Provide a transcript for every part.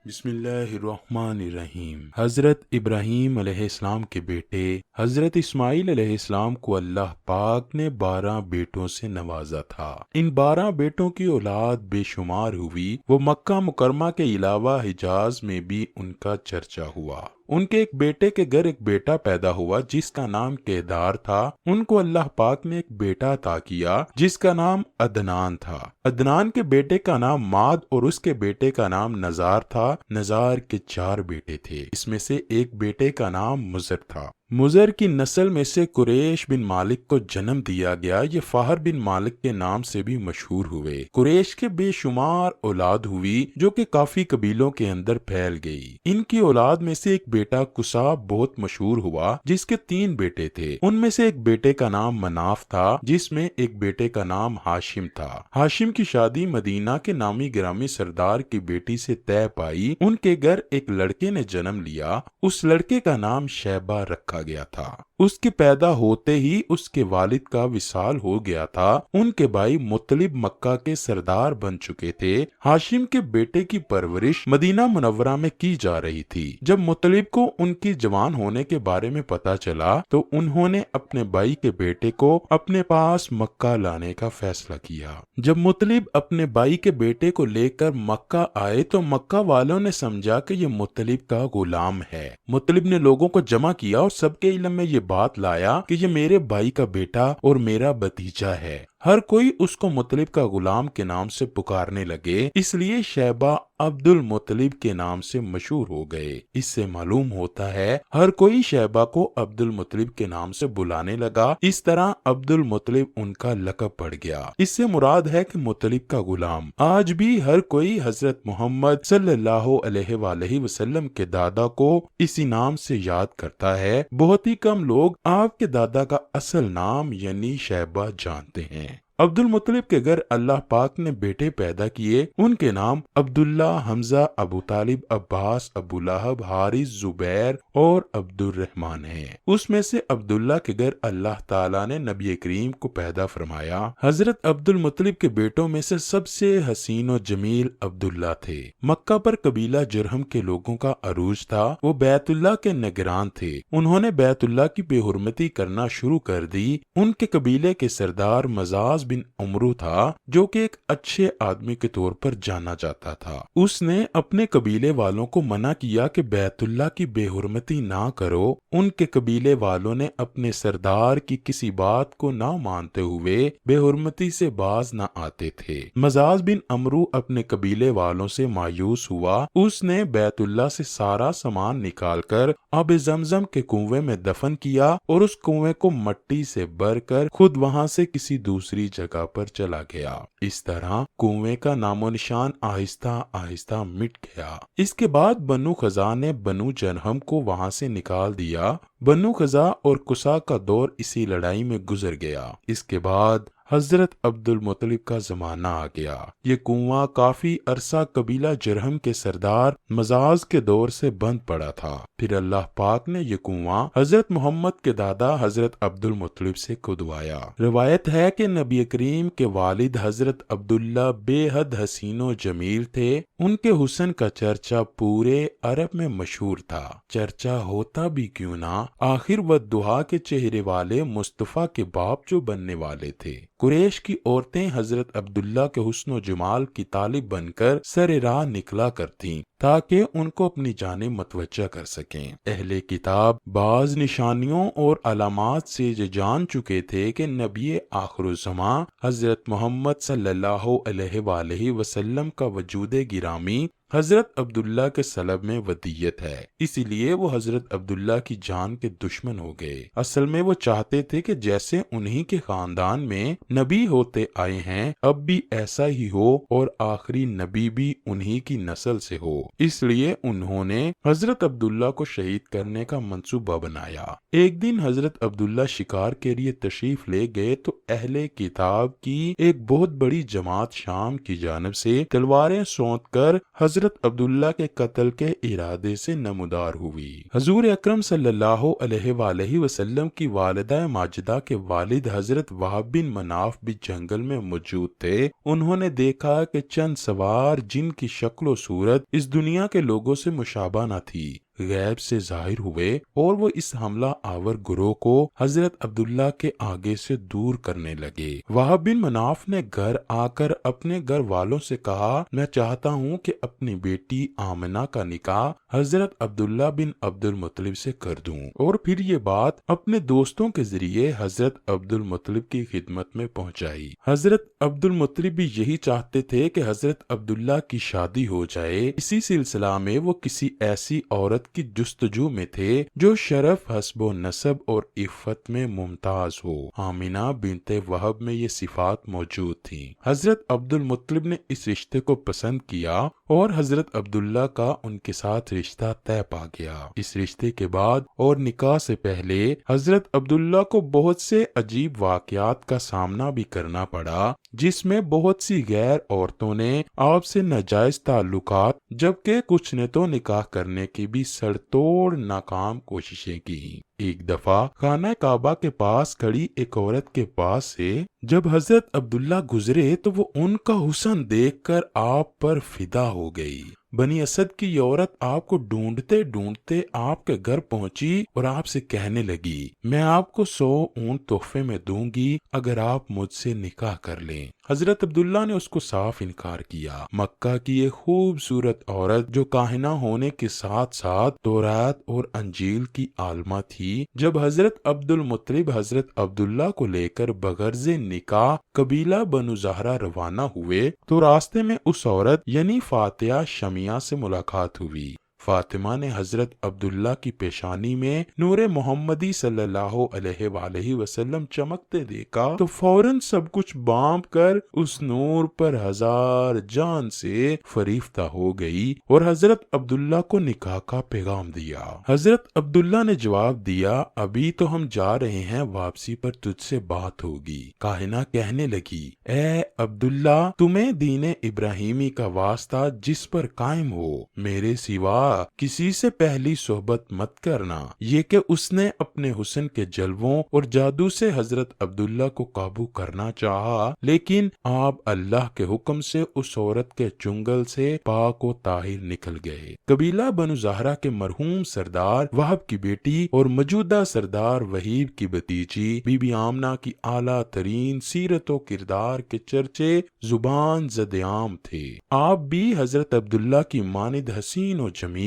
بسم اللہ الرحمن الرحیم۔ حضرت ابراہیم علیہ السلام کے بیٹے حضرت اسماعیل علیہ السلام کو اللہ پاک نے 12 بیٹوں سے نوازا تھا۔ ان 12 بیٹوں کی اولاد بے شمار ہوئی۔ وہ مکہ مکرمہ کے علاوہ حجاز میں بھی ان کا چرچا ہوا۔ ان کے ایک بیٹے کے گھر ایک بیٹا پیدا ہوا جس کا نام کیدار تھا۔ ان کو اللہ پاک نے ایک بیٹا عطا کیا جس کا نام عدنان تھا۔ عدنان کے بیٹے کا نام ماد اور اس کے بیٹے کا نام نزار تھا۔ نزار کے 4 بیٹے تھے، اس میں سے ایک بیٹے کا نام مضر تھا۔ مضر کی نسل میں سے قریش بن مالک کو جنم دیا گیا۔ یہ فہر بن مالک کے نام سے بھی مشہور ہوئے۔ قریش کے بے شمار اولاد ہوئی جو کہ کافی قبیلوں کے اندر پھیل گئی۔ ان کی اولاد میں سے ایک بیٹا کساب بہت مشہور ہوا جس کے 3 بیٹے تھے۔ ان میں سے ایک بیٹے کا نام مناف تھا جس میں ایک بیٹے کا نام ہاشم تھا۔ ہاشم کی شادی مدینہ کے نامی گرامی سردار کی بیٹی سے طے پائی۔ ان کے گھر ایک لڑکے نے جنم لیا۔ اس لڑکے کا نام شیبہ رکھا گیا تھا۔ اس کے پیدا ہوتے ہی اس کے والد کا وصال ہو گیا تھا۔ ان کے بھائی مطلب مکہ کے سردار بن چکے تھے۔ ہاشم کے بیٹے کی پرورش مدینہ منورہ میں کی جا رہی تھی۔ جب مطلب کو ان کی جوان ہونے کے بارے میں پتا چلا تو انہوں نے اپنے بھائی کے بیٹے کو اپنے پاس مکہ لانے کا فیصلہ کیا۔ جب مطلب اپنے بھائی کے بیٹے کو لے کر مکہ آئے تو مکہ والوں نے سمجھا کہ یہ مطلب کا غلام ہے۔ مطلب نے لوگوں کو جمع کیا اور سب کے علم میں یہ بات لایا کہ یہ میرے بھائی کا بیٹا اور میرا بھتیجا ہے۔ ہر کوئی اس کو مطلب کا غلام کے نام سے پکارنے لگے، اس لیے شیبہ عبد المطلب کے نام سے مشہور ہو گئے۔ اس سے معلوم ہوتا ہے ہر کوئی شیبہ کو عبد المطلب کے نام سے بلانے لگا۔ اس طرح عبد المطلب ان کا لقب پڑ گیا۔ اس سے مراد ہے کہ مطلب کا غلام۔ آج بھی ہر کوئی حضرت محمد صلی اللہ علیہ وآلہ وسلم کے دادا کو اسی نام سے یاد کرتا ہے۔ بہت ہی کم لوگ آپ کے دادا کا اصل نام یعنی شیبہ جانتے ہیں۔ عبد المطلب کے گھر اللہ پاک نے بیٹے پیدا کیے۔ ان کے نام عبداللہ، حمزہ، ابو طالب، عباس، ابو لہب، حارث، زبیر اور عبد الرحمن ہیں۔ اس میں سے عبداللہ کے گھر اللہ تعالیٰ نے نبی کریم کو پیدا فرمایا۔ حضرت عبد المطلب کے بیٹوں میں سے سب سے حسین و جمیل عبداللہ تھے۔ مکہ پر قبیلہ جرہم کے لوگوں کا عروج تھا۔ وہ بیت اللہ کے نگران تھے۔ انہوں نے بیت اللہ کی بے حرمتی کرنا شروع کر دی۔ ان کے قبیلے کے سردار مزاز بن عمرو تھا جو کہ ایک اچھے آدمی کے طور پر جانا جاتا تھا۔ اس نے اپنے قبیلے والوں کو منع کیا کہ بیت اللہ کی بے حرمتی نہ کرو۔ ان کے قبیلے والوں نے اپنے سردار کی کسی بات کو نہ مانتے ہوئے بے حرمتی سے باز نہ آتے تھے۔ مزاز بن عمرو اپنے قبیلے والوں سے مایوس ہوا۔ اس نے بیت اللہ سے سارا سامان نکال کر آب زمزم کے کنویں میں دفن کیا اور اس کنویں کو مٹی سے بھر کر خود وہاں سے کسی دوسری جگہ پر چلا گیا۔ اس طرح کنویں کا نام و نشان آہستہ آہستہ مٹ گیا۔ اس کے بعد بنو خزاع نے بنو جرہم کو وہاں سے نکال دیا۔ بنو خزاع اور قصا کا دور اسی لڑائی میں گزر گیا۔ اس کے بعد حضرت عبد المطلب کا زمانہ آ گیا۔ یہ کنواں کافی عرصہ قبیلہ جرہم کے سردار مزاز کے دور سے بند پڑا تھا۔ پھر اللہ پاک نے یہ کنواں حضرت محمد کے دادا حضرت عبد المطلب سے کھدوایا۔ روایت ہے کہ نبی کریم کے والد حضرت عبداللہ بے حد حسین و جمیل تھے۔ ان کے حسن کا چرچا پورے عرب میں مشہور تھا۔ چرچا ہوتا بھی کیوں نہ، آخر وہ دہا کے چہرے والے مصطفیٰ کے باپ جو بننے والے تھے۔ قریش کی عورتیں حضرت عبداللہ کے حسن و جمال کی طالب بن کر سر راہ نکلا کرتیں تاکہ ان کو اپنی جانب متوجہ کر سکیں۔ اہل کتاب بعض نشانیوں اور علامات سے یہ جان چکے تھے کہ نبی آخر الزماں حضرت محمد صلی اللہ علیہ وآلہ وسلم کا وجود گرامی حضرت عبداللہ کے سلب میں ودیت ہے، اسی لیے وہ حضرت عبداللہ کی جان کے دشمن ہو گئے۔ اصل میں وہ چاہتے تھے کہ جیسے انہی کے خاندان میں نبی ہوتے آئے ہیں اب بھی ایسا ہی ہو اور آخری نبی بھی انہی کی نسل سے ہو۔ اس لیے انہوں نے حضرت عبداللہ کو شہید کرنے کا منصوبہ بنایا۔ ایک دن حضرت عبداللہ شکار کے لیے تشریف لے گئے تو اہل کتاب کی ایک بہت بڑی جماعت شام کی جانب سے تلواریں سونت کر حضرت عبداللہ کے قتل کے ارادے سے نمودار ہوئی۔ حضور اکرم صلی اللہ علیہ وآلہ وسلم کی والدہ ماجدہ کے والد حضرت وہب بن مناف بھی جنگل میں موجود تھے۔ انہوں نے دیکھا کہ چند سوار جن کی شکل و صورت اس دنیا کے لوگوں سے مشابہ نہ تھی، غیب سے ظاہر ہوئے اور وہ اس حملہ آور گروہ کو حضرت عبداللہ کے آگے سے دور کرنے لگے۔ وہب بن مناف نے گھر آ کر اپنے گھر والوں سے کہا، میں چاہتا ہوں کہ اپنی بیٹی آمنہ کا نکاح حضرت عبداللہ بن عبد المطلب سے کر دوں، اور پھر یہ بات اپنے دوستوں کے ذریعے حضرت عبد المطلب کی خدمت میں پہنچائی۔ حضرت عبد المطلب بھی یہی چاہتے تھے کہ حضرت عبداللہ کی شادی ہو جائے۔ اسی سلسلہ میں وہ کسی ایسی عورت کی جستجو میں تھے جو شرف، حسب و نسب اور عفت میں ممتاز ہو۔ آمنہ بنت وہب میں یہ صفات موجود تھیں۔ حضرت عبد المطلب نے اس رشتے کو پسند کیا اور حضرت عبداللہ کا ان کے ساتھ رشتہ طے پا گیا۔ اس رشتے کے بعد اور نکاح سے پہلے حضرت عبداللہ کو بہت سے عجیب واقعات کا سامنا بھی کرنا پڑا، جس میں بہت سی غیر عورتوں نے آپ سے ناجائز تعلقات، جبکہ کچھ نے تو نکاح کرنے کی بھی سر توڑ ناکام کوششیں کی۔ ایک دفعہ خانہ کعبہ کے پاس کھڑی ایک عورت کے پاس سے جب حضرت عبداللہ گزرے تو وہ ان کا حسن دیکھ کر آپ پر فدا ہو گئی۔ بنی اسد کی یہ عورت آپ کو ڈھونڈتے ڈھونڈتے آپ کے گھر پہنچی اور آپ سے کہنے لگی، میں آپ کو 100 اونٹ تحفے میں دوں گی اگر آپ مجھ سے نکاح کر لیں۔ حضرت عبداللہ نے اس کو صاف انکار کیا۔ مکہ کی ایک خوبصورت عورت جو کاہنہ ہونے کے ساتھ ساتھ تورات اور انجیل کی عالمہ تھی، جب حضرت عبد المطلب حضرت عبداللہ کو لے کر بغرض نکاح قبیلہ بنو زہرہ روانہ ہوئے تو راستے میں اس عورت یعنی فاتحہ شمیہ سے ملاقات ہوئی۔ فاطمہ نے حضرت عبداللہ کی پیشانی میں نور محمدی صلی اللہ علیہ وآلہ وسلم چمکتے دیکھا تو فوراً سب کچھ بانپ کر اس نور پر ہزار جان سے فریفتہ ہو گئی اور حضرت عبداللہ کو نکاح کا پیغام دیا۔ حضرت عبداللہ نے جواب دیا، ابھی تو ہم جا رہے ہیں، واپسی پر تجھ سے بات ہوگی۔ کاہنہ کہنے لگی، اے عبداللہ، تمہیں دین ابراہیمی کا واسطہ جس پر قائم ہو، میرے سوا کسی سے پہلی صحبت مت کرنا۔ یہ کہ اس نے اپنے حسن کے جلووں اور جادو سے حضرت عبداللہ کو قابو کرنا چاہا، لیکن آپ اللہ کے حکم سے اس عورت کے چنگل سے پاک و طاہر نکل گئے۔ قبیلہ بنو زہرہ کے مرحوم سردار وہب کی بیٹی اور موجودہ سردار وہیب کی بھتیجی بی بی آمنہ کی اعلیٰ ترین سیرت و کردار کے چرچے زبان زد عام تھے۔ آپ بھی حضرت عبداللہ کی مانند حسین و جمیل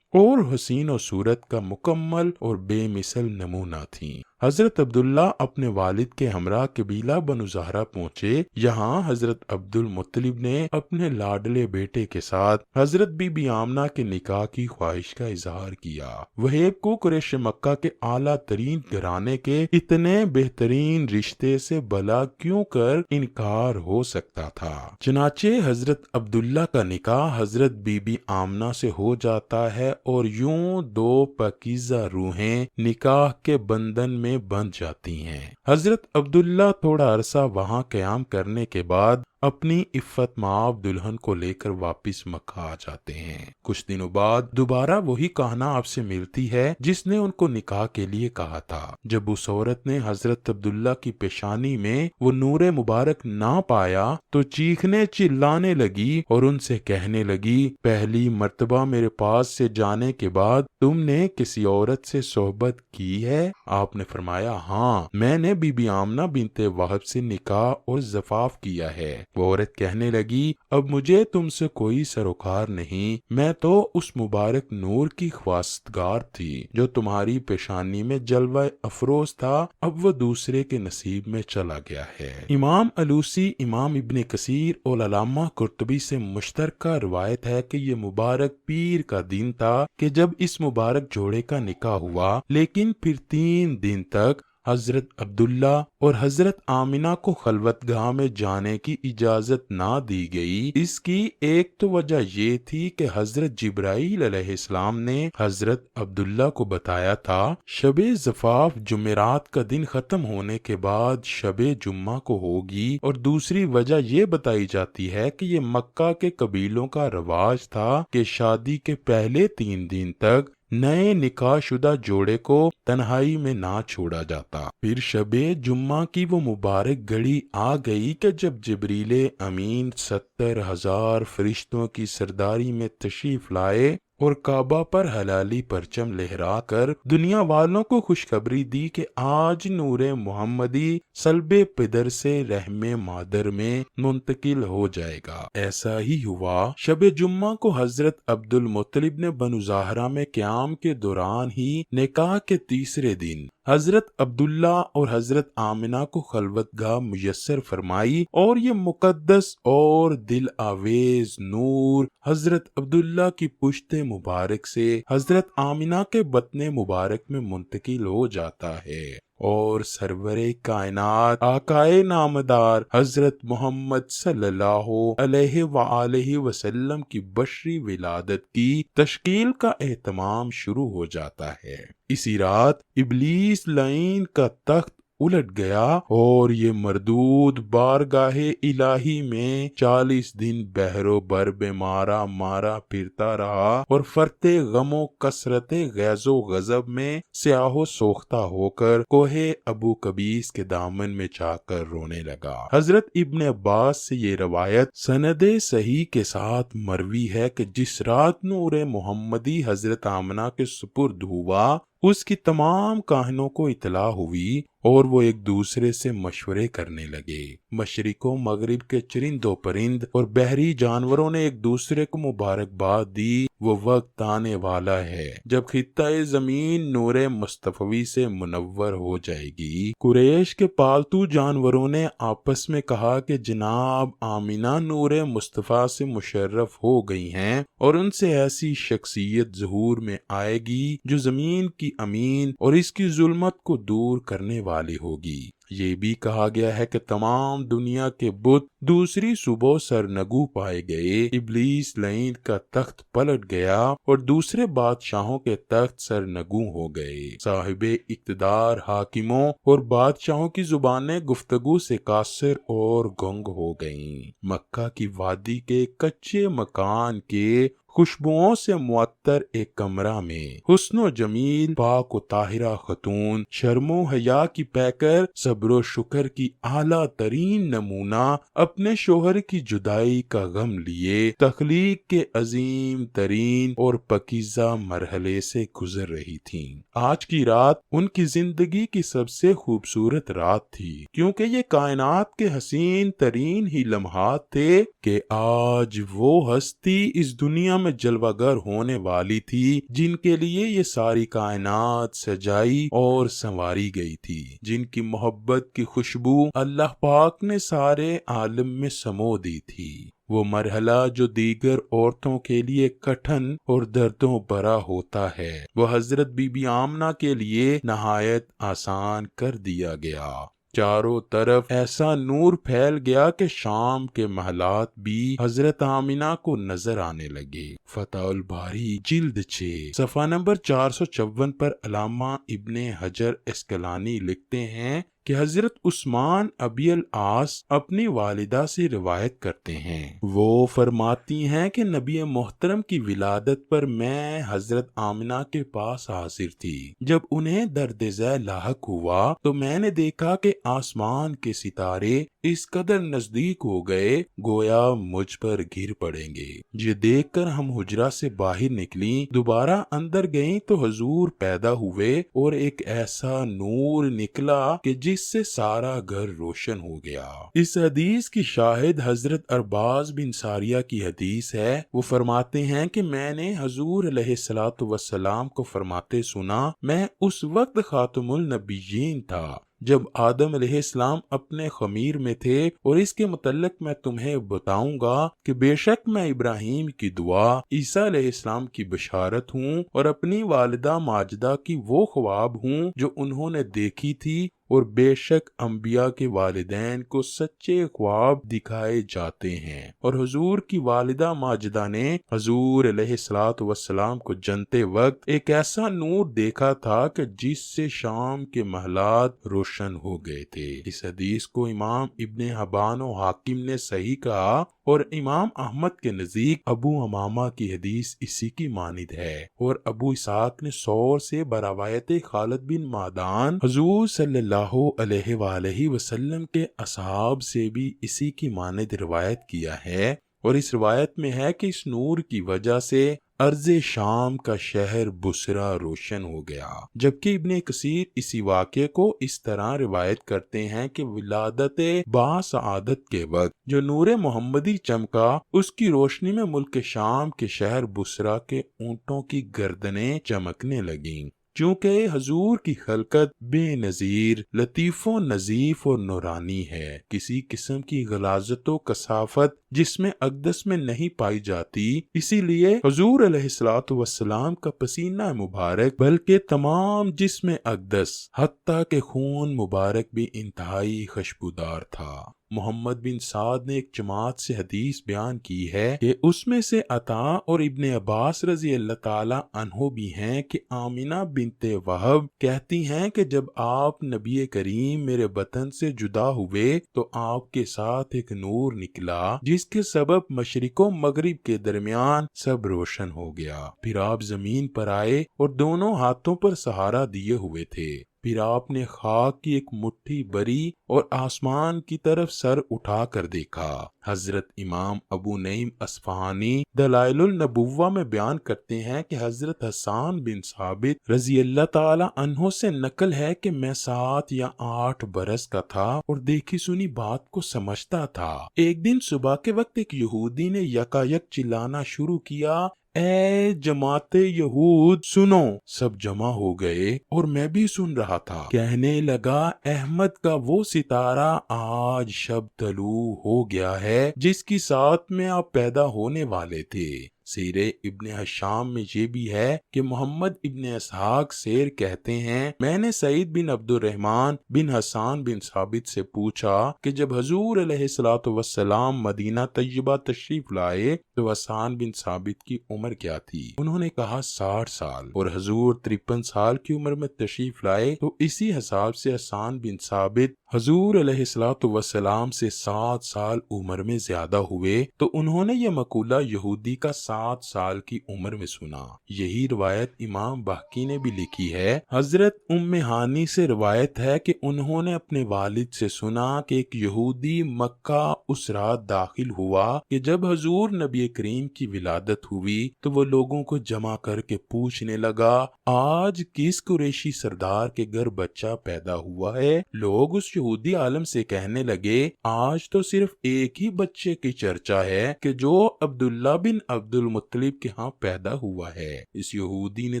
اور حسین و صورت کا مکمل اور بے مثل نمونہ تھیں۔ حضرت عبداللہ اپنے والد کے ہمراہ قبیلہ بنو زہرہ پہنچے۔ یہاں حضرت عبد المطلب نے اپنے لاڈلے بیٹے کے ساتھ حضرت بی بی آمنہ کے نکاح کی خواہش کا اظہار کیا۔ وہیب کو قریش مکہ کے اعلیٰ ترین گھرانے کے اتنے بہترین رشتے سے بھلا کیوں کر انکار ہو سکتا تھا؟ چنانچہ حضرت عبداللہ کا نکاح حضرت بی بی آمنہ سے ہو جاتا ہے اور یوں دو پاکیزہ روحیں نکاح کے بندھن میں بندھ جاتی ہیں۔ حضرت عبداللہ تھوڑا عرصہ وہاں قیام کرنے کے بعد اپنی عفت مآب دلہن کو لے کر واپس مکہ آ جاتے ہیں۔ کچھ دنوں بعد دوبارہ وہی کاہنہ آپ سے ملتی ہے جس نے ان کو نکاح کے لیے کہا تھا۔ جب اس عورت نے حضرت عبداللہ کی پیشانی میں وہ نور مبارک نہ پایا تو چیخنے چلانے لگی اور ان سے کہنے لگی، پہلی مرتبہ میرے پاس سے جانے کے بعد تم نے کسی عورت سے صحبت کی ہے؟ آپ نے فرمایا، ہاں، میں نے بی بی آمنہ بنت وہب سے نکاح اور زفاف کیا ہے۔ وہ عورت کہنے لگی، اب مجھے تم سے کوئی سروکار نہیں، میں تو اس مبارک نور کی خواستگار تھی جو تمہاری پیشانی میں جلوہ افروز تھا، اب وہ دوسرے کے نصیب میں چلا گیا ہے۔ امام علوسی، امام ابن کثیر اور علامہ قرطبی سے مشترکہ روایت ہے کہ یہ مبارک پیر کا دن تھا کہ جب اس مبارک جوڑے کا نکاح ہوا، لیکن پھر 3 دن تک حضرت عبداللہ اور حضرت آمنہ کو خلوتگاہ میں جانے کی اجازت نہ دی گئی۔ اس کی ایک تو وجہ یہ تھی کہ حضرت جبرائیل علیہ السلام نے حضرت عبداللہ کو بتایا تھا شب زفاف جمعرات کا دن ختم ہونے کے بعد شب جمعہ کو ہوگی، اور دوسری وجہ یہ بتائی جاتی ہے کہ یہ مکہ کے قبیلوں کا رواج تھا کہ شادی کے پہلے 3 دن تک نئے نکاح شدہ جوڑے کو تنہائی میں نہ چھوڑا جاتا۔ پھر شب جمعہ کی وہ مبارک گھڑی آ گئی کہ جب جبریل امین 70,000 فرشتوں کی سرداری میں تشریف لائے اور کعبہ پر حلالی پرچم لہرا کر دنیا والوں کو خوشخبری دی کہ آج نور محمدی صلب پدر سے رحم مادر میں منتقل ہو جائے گا۔ ایسا ہی ہوا۔ شب جمعہ کو حضرت عبد المطلب نے بنو زہرہ میں قیام کے دوران ہی نکاح کے تیسرے دن حضرت عبداللہ اور حضرت آمنہ کو خلوت گاہ میسر فرمائی، اور یہ مقدس اور دل آویز نور حضرت عبداللہ کی پشت مبارک سے حضرت آمنہ کے بطن مبارک میں منتقل ہو جاتا ہے، اور سرور کائنات آقائے نامدار حضرت محمد صلی اللہ علیہ وآلہ وسلم کی بشری ولادت کی تشکیل کا اہتمام شروع ہو جاتا ہے۔ اسی رات ابلیس لعین کا تخت الٹ گیا اور یہ مردود بارگاہ الہی میں 40 دن بحر و بر مارا پھرتا رہا، اور فرتے غم و کثرت غیظ و غضب میں سیاہ و سوختہ ہو کر کوہ ابو قبیس کے دامن میں جا کر رونے لگا۔ حضرت ابن عباس سے یہ روایت سند صحیح کے ساتھ مروی ہے کہ جس رات نور محمدی حضرت آمنہ کے سپرد ہوا، اس کی تمام کاہنوں کو اطلاع ہوئی اور وہ ایک دوسرے سے مشورے کرنے لگے۔ مشرق و مغرب کے چرند و پرند اور بحری جانوروں نے ایک دوسرے کو مبارکباد دی۔ وہ وقت آنے والا ہے جب خطہ زمین نور مصطفی سے منور ہو جائے گی۔ قریش کے پالتو جانوروں نے آپس میں کہا کہ جناب آمنہ نور مصطفی سے مشرف ہو گئی ہیں، اور ان سے ایسی شخصیت ظہور میں آئے گی جو زمین کی امین اور اس کی ظلمت کو دور کرنے والی ہوگی۔ یہ بھی کہا گیا ہے کہ تمام دنیا کے بت دوسری صبح سرنگو پائے گئے۔ ابلیس لعین کا تخت پلٹ گیا اور دوسرے بادشاہوں کے تخت سرنگو ہو گئے۔ صاحب اقتدار حاکموں اور بادشاہوں کی زبانیں گفتگو سے قاصر اور گنگ ہو گئیں۔ مکہ کی وادی کے کچے مکان کے خوشبوؤں سے معطر ایک کمرہ میں حسن و جمیل پاک و طاہرہ خاتون شرم و حیا کی پیکر صبر و شکر کی اعلیٰ ترین نمونہ اپنے شوہر کی جدائی کا غم لیے تخلیق کے عظیم ترین اور پاکیزہ مرحلے سے گزر رہی تھیں۔ آج کی رات ان کی زندگی کی سب سے خوبصورت رات تھی، کیونکہ یہ کائنات کے حسین ترین ہی لمحات تھے کہ آج وہ ہستی اس دنیا میں جلوہ گر ہونے والی تھی جن کے لیے یہ ساری کائنات سجائی اور سنواری گئی تھی، جن کی محبت کی خوشبو اللہ پاک نے سارے عالم میں سمو دی تھی۔ وہ مرحلہ جو دیگر عورتوں کے لیے کٹھن اور دردوں بھرا ہوتا ہے، وہ حضرت بی بی آمنہ کے لیے نہایت آسان کر دیا گیا۔ چاروں طرف ایسا نور پھیل گیا کہ شام کے محلات بھی حضرت آمنہ کو نظر آنے لگے۔ فتح الباری جلد 6 صفحہ نمبر 454 پر علامہ ابن حجر اسقلانی لکھتے ہیں کہ حضرت عثمان ابی العاص اپنی والدہ سے روایت کرتے ہیں، وہ فرماتی ہیں کہ نبی محترم کی ولادت پر میں حضرت آمنہ کے پاس حاضر تھی۔ جب انہیں درد ذیل لاحق ہوا تو میں نے دیکھا کہ آسمان کے ستارے اس قدر نزدیک ہو گئے گویا مجھ پر گر پڑیں گے۔ یہ دیکھ کر ہم حجرہ سے باہر نکلیں، دوبارہ اندر گئیں تو حضور پیدا ہوئے اور ایک ایسا نور نکلا کہ جس سے سارا گھر روشن ہو گیا۔ اس حدیث کی شاہد حضرت ارباز بن ساریہ کی حدیث ہے۔ وہ فرماتے ہیں کہ میں نے حضور علیہ الصلوۃ والسلام کو فرماتے سنا، میں اس وقت خاتم النبیین تھا جب آدم علیہ السلام اپنے خمیر میں تھے، اور اس کے متعلق میں تمہیں بتاؤں گا کہ بے شک میں ابراہیم کی دعا، عیسیٰ علیہ السلام کی بشارت ہوں، اور اپنی والدہ ماجدہ کی وہ خواب ہوں جو انہوں نے دیکھی تھی، اور بے شک انبیاء کے والدین کو سچے خواب دکھائے جاتے ہیں۔ اور حضور کی والدہ ماجدہ نے حضور علیہ الصلوۃ والسلام کو جنتے وقت ایک ایسا نور دیکھا تھا کہ جس سے شام کے محلات روشن ہو گئے تھے۔ اس حدیث کو امام ابن حبان و حاکم نے صحیح کہا، اور امام احمد کے نزدیک ابو امامہ کی حدیث اسی کی مانند ہے، اور ابو اسحاق نے ثور سے بروایت خالد بن معدان حضور صلی اللہ علیہ وآلہ وسلم کے اصحاب سے بھی اسی کی مانند روایت کیا ہے، اور اس روایت میں ہے کہ اس نور کی وجہ سے ارض شام کا شہر بصرہ روشن ہو گیا۔ جبکہ ابن کثیر اسی واقعے کو اس طرح روایت کرتے ہیں کہ ولادت باسعادت کے وقت جو نور محمدی چمکا، اس کی روشنی میں ملک شام کے شہر بصرہ کے اونٹوں کی گردنیں چمکنے لگیں، چونکہ حضور کی خلقت بے نظیر، لطیف و نظیف اور نورانی ہے، کسی قسم کی غلاظت و کثافت جس میں اقدس میں نہیں پائی جاتی۔ اسی لیے حضور علیہ الصلوۃ والسلام کا پسینہ مبارک بلکہ تمام جسم اقدس حتیٰ کہ خون مبارک بھی انتہائی خوشبودار تھا۔ محمد بن سعد نے ایک جماعت سے حدیث بیان کی ہے کہ اس میں سے عطا اور ابن عباس رضی اللہ تعالی عنہ بھی ہیں کہ آمنہ بنت وہب کہتی ہیں کہ جب آپ نبی کریم میرے بطن سے جدا ہوئے تو آپ کے ساتھ ایک نور نکلا جس کے سبب مشرق و مغرب کے درمیان سب روشن ہو گیا۔ پھر آپ زمین پر آئے اور دونوں ہاتھوں پر سہارا دیے ہوئے تھے۔ پھر آپ نے خاک کی ایک مٹھی بری اور آسمان کی طرف سر اٹھا کر دیکھا۔ حضرت امام ابو نعیم اصفہانی دلائل النبوہ میں بیان کرتے ہیں کہ حضرت حسان بن ثابت رضی اللہ تعالی عنہ سے نقل ہے کہ میں 7 یا 8 برس کا تھا اور دیکھی سنی بات کو سمجھتا تھا۔ ایک دن صبح کے وقت ایک یہودی نے یکایک چلانا شروع کیا، اے جماعت یہود سنو! سب جمع ہو گئے اور میں بھی سن رہا تھا۔ کہنے لگا، احمد کا وہ ستارہ آج شب طلوع ہو گیا ہے جس کی ساتھ میں آپ پیدا ہونے والے تھے۔ سیر ابن حشام میں یہ بھی ہے کہ محمد ابن اسحاق سیر کہتے ہیں، میں نے سعید بن عبد الرحمن بن حسان بن ثابت سے پوچھا کہ جب حضور علیہ الصلوۃ والسلام مدینہ طیبہ تشریف لائے تو حسان بن ثابت کی عمر کیا تھی؟ انہوں نے کہا 60 سال، اور حضور 53 سال کی عمر میں تشریف لائے تو اسی حساب سے حسان بن ثابت حضور علیہ الصلوۃ والسلام سے 7 سال عمر میں زیادہ ہوئے، تو انہوں نے یہ مقولہ یہودی کا 7 سال کی عمر میں سنا۔ یہی روایت امام بہقی نے بھی لکھی ہے۔ حضرت ام ہانی سے روایت ہے کہ انہوں نے اپنے والد سے سنا کہ ایک یہودی مکہ اس رات داخل ہوا کہ جب حضور نبی کریم کی ولادت ہوئی تو وہ لوگوں کو جمع کر کے پوچھنے لگا، آج کس قریشی سردار کے گھر بچہ پیدا ہوا ہے؟ لوگ اس یہودی عالم سے کہنے لگے، آج تو صرف ایک ہی بچے کی چرچا ہے کہ جو عبداللہ بن عبد المطلب کے ہاں پیدا ہوا ہے۔ اس یہودی نے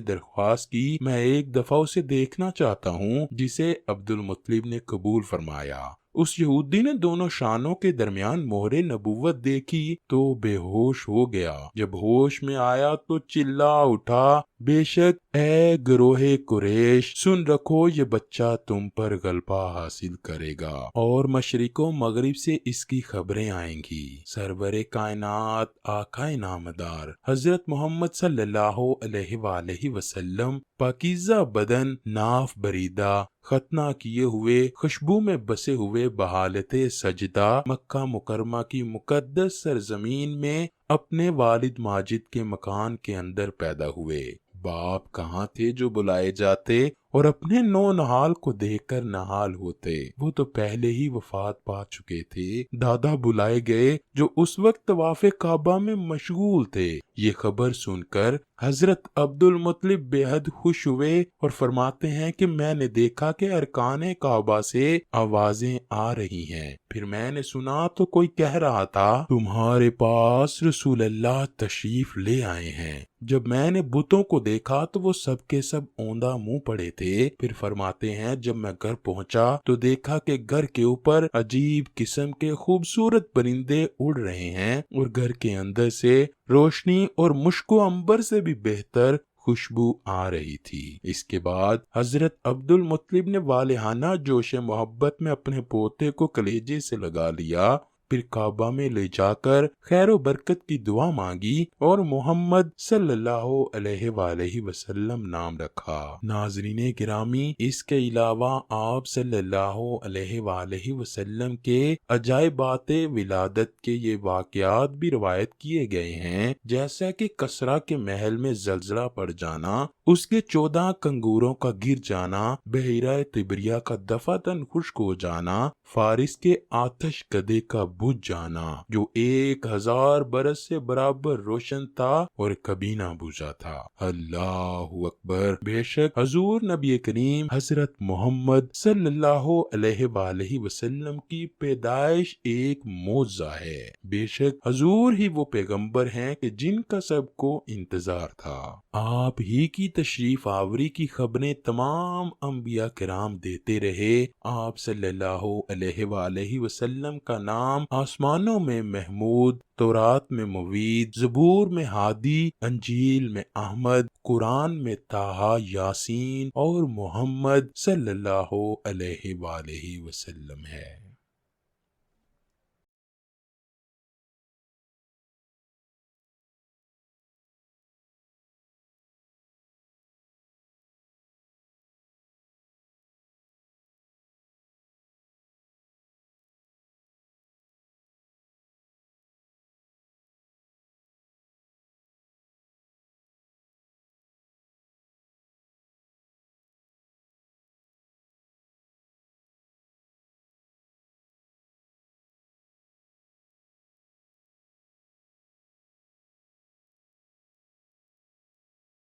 درخواست کی، میں ایک دفعہ اسے دیکھنا چاہتا ہوں، جسے عبد المطلب نے قبول فرمایا۔ اس یہودی نے دونوں شانوں کے درمیان مہر نبوت دیکھی تو بے ہوش ہو گیا۔ جب ہوش میں آیا تو چلا اٹھا، بے شک اے گروہ قریش، سن رکھو یہ بچہ تم پر غلبہ حاصل کرے گا اور مشرق و مغرب سے اس کی خبریں آئیں گی۔ سرور کائنات آقا نامدار حضرت محمد صلی اللہ علیہ وآلہ وسلم پاکیزہ بدن، ناف بریدہ، ختنہ کیے ہوئے، خوشبو میں بسے ہوئے بحالت سجدہ مکہ مکرمہ کی مقدس سرزمین میں اپنے والد ماجد کے مکان کے اندر پیدا ہوئے۔ باپ کہاں تھے جو بلائے جاتے اور اپنے نو نہال کو دیکھ کر نہال ہوتے؟ وہ تو پہلے ہی وفات پا چکے تھے۔ دادا بلائے گئے جو اس وقت طواف کعبہ میں مشغول تھے۔ یہ خبر سن کر حضرت عبد المطلب بے حد خوش ہوئے اور فرماتے ہیں کہ میں نے دیکھا کہ ارکان کعبہ سے آوازیں آ رہی ہیں، پھر میں نے سنا تو کوئی کہہ رہا تھا، تمہارے پاس رسول اللہ تشریف لے آئے ہیں۔ جب میں نے بتوں کو دیکھا تو وہ سب کے سب اوندہ منہ پڑے تھے۔ پھر فرماتے ہیں جب میں گھر پہنچا تو دیکھا کہ گھر کے اوپر عجیب قسم کے خوبصورت پرندے اڑ رہے ہیں اور گھر کے اندر سے روشنی اور مشک و عنبر سے بھی بہتر خوشبو آ رہی تھی۔ اس کے بعد حضرت عبد المطلب نے والہانہ جوش محبت میں اپنے پوتے کو کلیجے سے لگا لیا، پھر کعبہ میں لے جا کر خیر و برکت کی دعا مانگی اور محمد صلی اللہ علیہ وآلہ وسلم نام رکھا۔ ناظرین گرامی، اس کے علاوہ آپ صلی اللہ علیہ وآلہ وسلم کے عجائبات ولادت کے یہ واقعات بھی روایت کیے گئے ہیں، جیسا کہ کسریٰ کے محل میں زلزلہ پڑ جانا، اس کے 14 کنگوروں کا گر جانا، بحیرہ طبریہ کا دفعتاً خشک ہو جانا، فارس کے آتش کدے کا بجھ جانا جو 1000 برس سے برابر روشن تھا اور کبھی نہ بجھا تھا۔ اللہ اکبر! بے شک حضور نبی کریم حضرت محمد صلی اللہ علیہ وآلہ وسلم کی پیدائش ایک معجزہ ہے۔ بے شک حضور ہی وہ پیغمبر ہیں کہ جن کا سب کو انتظار تھا۔ آپ ہی کی تشریف آوری کی خبریں تمام انبیاء کرام دیتے رہے۔ آپ صلی اللہ علیہ وآلہ وسلم کا نام آسمانوں میں محمود، تورات میں موید، زبور میں ہادی، انجیل میں احمد، قرآن میں طٰہٰ، یاسین اور محمد صلی اللہ علیہ وآلہ وسلم ہے۔